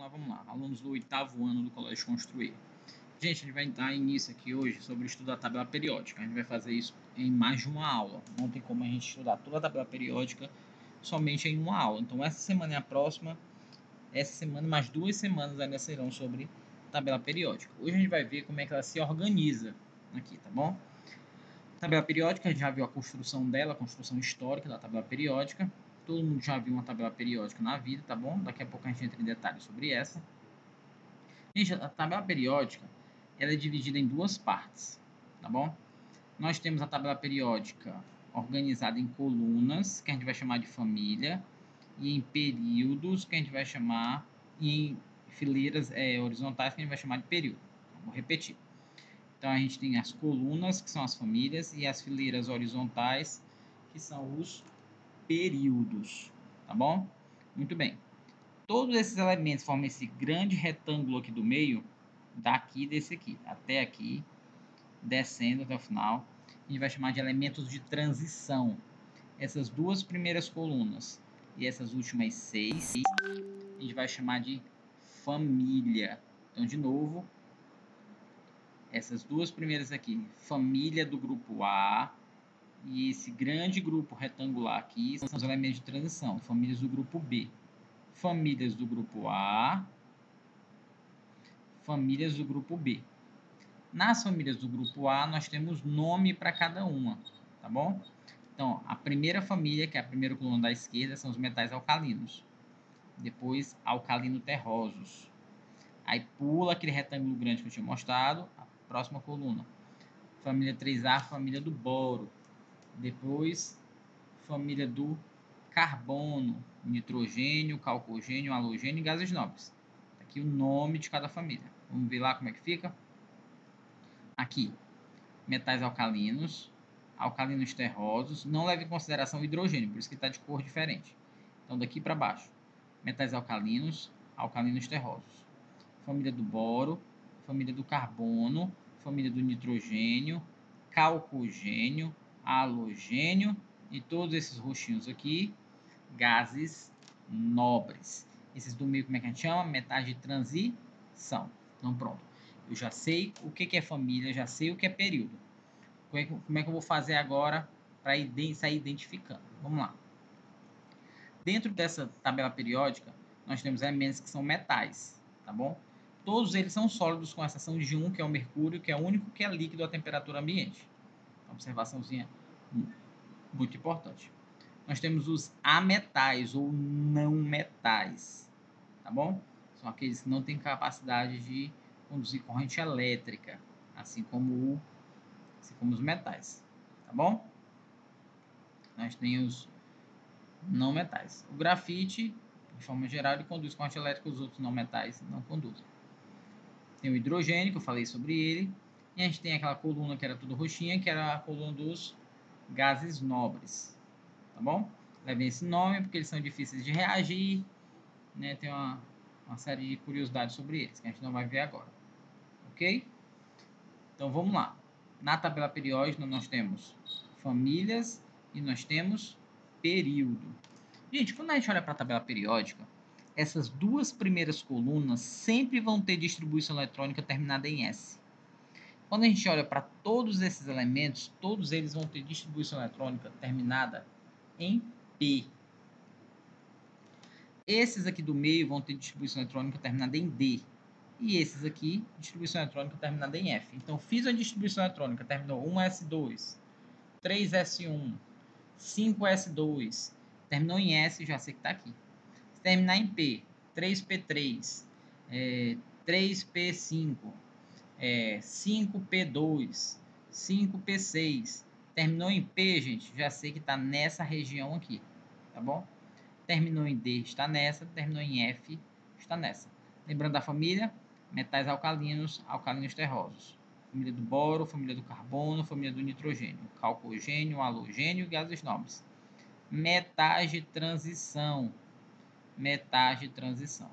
vamos lá. Alunos do 8º ano do Colégio Construir. Gente, a gente vai dar início aqui hoje sobre o estudo da tabela periódica. A gente vai fazer isso em mais de uma aula. Não tem como a gente estudar toda a tabela periódica somente em uma aula. Então, essa semana e a próxima, essa semana, mais 2 semanas ainda serão sobre tabela periódica. Hoje a gente vai ver como é que ela se organiza aqui, tá bom? Tabela periódica, a gente já viu a construção dela, a construção histórica da tabela periódica. Todo mundo já viu uma tabela periódica na vida, tá bom? Daqui a pouco a gente entra em detalhes sobre essa. Gente, a tabela periódica, ela é dividida em duas partes, tá bom? Nós temos a tabela periódica organizada em colunas, que a gente vai chamar de família, e em períodos, que a gente vai chamar, e em fileiras horizontais, que a gente vai chamar de período. Vou repetir. Então, a gente tem as colunas, que são as famílias, e as fileiras horizontais, que são os períodos, tá bom? Muito bem. Todos esses elementos formam esse grande retângulo aqui do meio, daqui desse aqui, até aqui, descendo até o final. A gente vai chamar de elementos de transição. Essas duas primeiras colunas e essas últimas 6, a gente vai chamar de família. Então, de novo, essas duas primeiras aqui, família do grupo A, e esse grande grupo retangular aqui são os elementos de transição, famílias do grupo B. Famílias do grupo A, famílias do grupo B. Nas famílias do grupo A, nós temos nome para cada uma, tá bom? Então, a primeira família, que é a primeira coluna da esquerda, são os metais alcalinos. Depois, alcalino-terrosos. Aí pula aquele retângulo grande que eu tinha mostrado, a próxima coluna. Família 3A, família do boro. Depois, família do carbono, nitrogênio, calcogênio, halogênio e gases nobres. Aqui o nome de cada família. Vamos ver lá como é que fica. Aqui, metais alcalinos, alcalinos terrosos. Não leve em consideração o hidrogênio, por isso que está de cor diferente. Então, daqui para baixo, metais alcalinos, alcalinos terrosos. Família do boro, família do carbono, família do nitrogênio, calcogênio, halogênio e todos esses roxinhos aqui, gases nobres. Esses do meio, como é que a gente chama? Metais de transição. Então, pronto. Eu já sei o que é família, já sei o que é período. Como é que eu vou fazer agora para sair identificando? Vamos lá. Dentro dessa tabela periódica, nós temos elementos que são metais, tá bom? Todos eles são sólidos, com exceção de um, que é o mercúrio, que é o único que é líquido à temperatura ambiente. Uma observaçãozinha muito importante. Nós temos os ametais ou não metais, tá bom? São aqueles que não têm capacidade de conduzir corrente elétrica, assim como os metais, tá bom? Nós temos os não metais. O grafite, de forma geral, ele conduz corrente elétrica, os outros não metais não conduzem. Tem o hidrogênio, que eu falei sobre ele, e a gente tem aquela coluna que era tudo roxinha, que era a coluna dos gases nobres, tá bom? Levem esse nome porque eles são difíceis de reagir, né? Tem uma série de curiosidades sobre eles, que a gente não vai ver agora, ok? Então, vamos lá. Na tabela periódica, nós temos famílias e nós temos período. Gente, quando a gente olha para a tabela periódica, essas duas primeiras colunas sempre vão ter distribuição eletrônica terminada em S. Quando a gente olha para todos esses elementos, todos eles vão ter distribuição eletrônica terminada em P. Esses aqui do meio vão ter distribuição eletrônica terminada em D. E esses aqui, distribuição eletrônica terminada em F. Então, fiz a distribuição eletrônica, terminou 1s2, 3s1, 5s2, terminou em S, já sei que está aqui. Se terminar em P, 3p3, 3p5, 5p2, 5p6, terminou em P, gente, já sei que está nessa região aqui, tá bom? Terminou em D, está nessa, terminou em F, está nessa. Lembrando da família, metais alcalinos, alcalinos terrosos. Família do boro, família do carbono, família do nitrogênio, calcogênio, halogênio e gases nobres. Metais de transição. Metais de transição.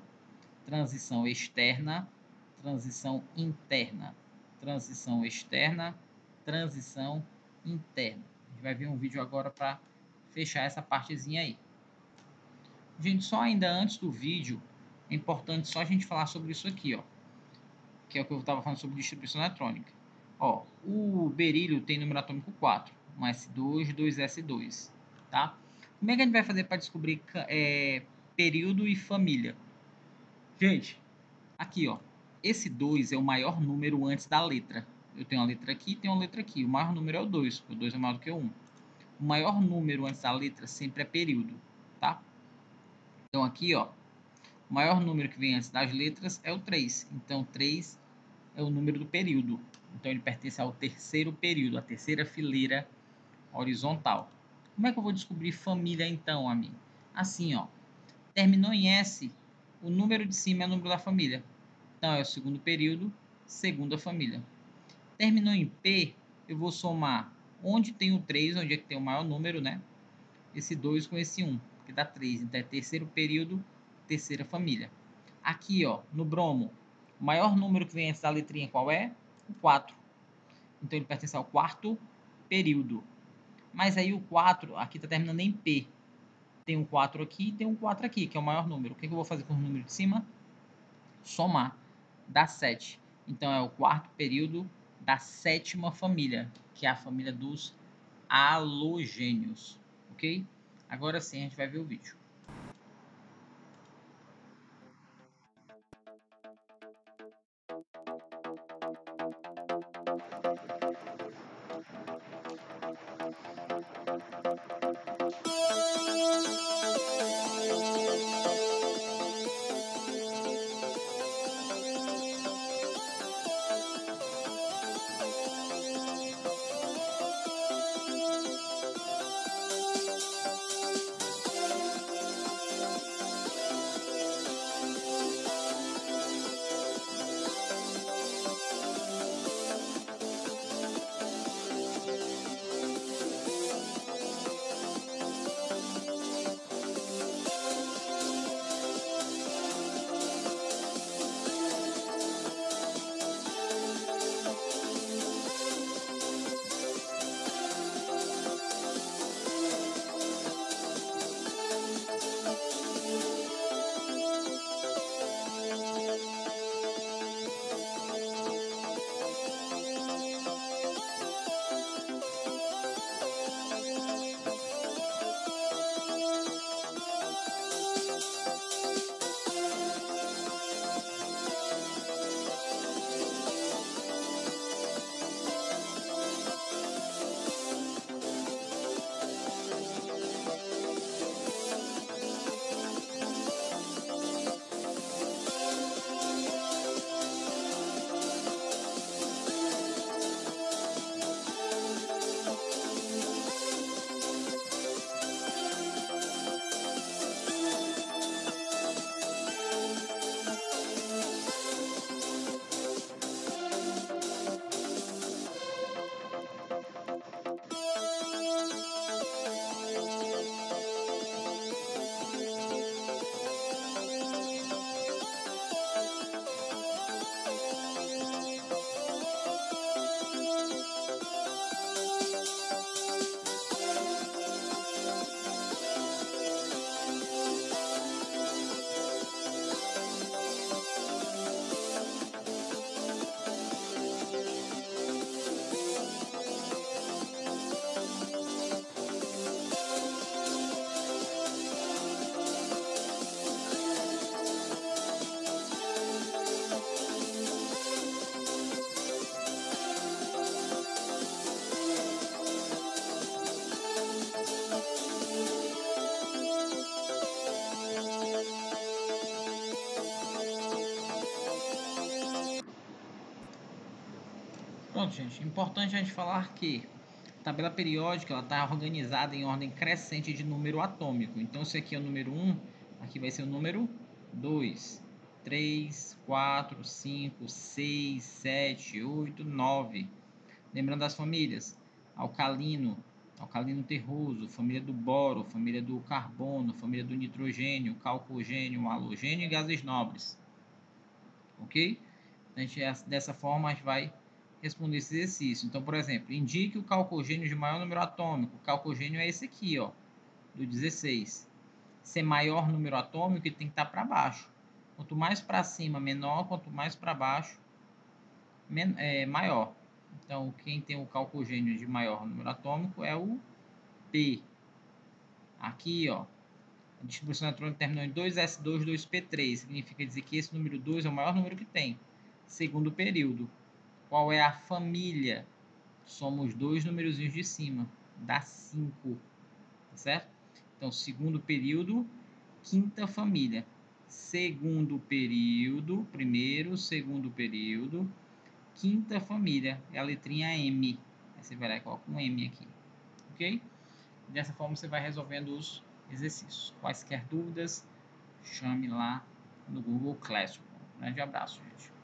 Transição externa, transição interna. Transição externa, transição interna. A gente vai ver um vídeo agora para fechar essa partezinha aí. Gente, só ainda antes do vídeo, é importante só a gente falar sobre isso aqui, ó, que é o que eu estava falando sobre distribuição eletrônica. Ó, o berílio tem número atômico 4, um S2, 2S2, tá? Como é que a gente vai fazer para descobrir período e família? Gente, aqui, ó, esse 2 é o maior número antes da letra. Eu tenho uma letra aqui e tenho uma letra aqui. O maior número é o 2, o 2 é maior do que o 1. O maior número antes da letra sempre é período, tá? Então aqui, ó, o maior número que vem antes das letras é o 3. Então 3 é o número do período. Então ele pertence ao terceiro período, a terceira fileira horizontal. Como é que eu vou descobrir família então, amigo? Assim, ó, terminou em S, o número de cima é o número da família. Então é o segundo período, segunda família. Terminou em P, eu vou somar onde tem o 3, onde é que tem o maior número, né? Esse 2 com esse 1, que dá 3. Então é terceiro período, terceira família. Aqui, ó, no bromo, o maior número que vem antes da letrinha qual é? O 4. Então ele pertence ao quarto período. Mas aí o 4, aqui está terminando em P. Tem um 4 aqui e tem um 4 aqui, que é o maior número. O que eu vou fazer com o número de cima? Somar. Dá 7. Então é o quarto período da sétima família, que é a família dos halogênios. Ok? Agora sim a gente vai ver o vídeo. Pronto, gente. Importante a gente falar que a tabela periódica está organizada em ordem crescente de número atômico. Então, esse aqui é o número 1, aqui vai ser o número 2, 3, 4, 5, 6, 7, 8, 9. Lembrando das famílias: alcalino, alcalino terroso, família do boro, família do carbono, família do nitrogênio, calcogênio, halogênio e gases nobres. Ok? Dessa forma, a gente vai responder esse exercício. Então, por exemplo, indique o calcogênio de maior número atômico. O calcogênio é esse aqui, ó, do 16. Ser maior número atômico, ele tem que estar para baixo. Quanto mais para cima, menor. Quanto mais para baixo, maior. Então, quem tem o calcogênio de maior número atômico é o P. Aqui, ó, a distribuição eletrônica terminou em 2s2, 2p3. Significa dizer que esse número 2 é o maior número que tem. Segundo período. Qual é a família? Somos dois numerozinhos de cima. Dá 5. Tá certo? Então, segundo período, quinta família. Segundo período, primeiro, segundo período, quinta família. É a letrinha M. Aí você vai lá e coloca um M aqui. Ok? Dessa forma você vai resolvendo os exercícios. Quaisquer dúvidas, chame lá no Google Classroom. Um grande abraço, gente.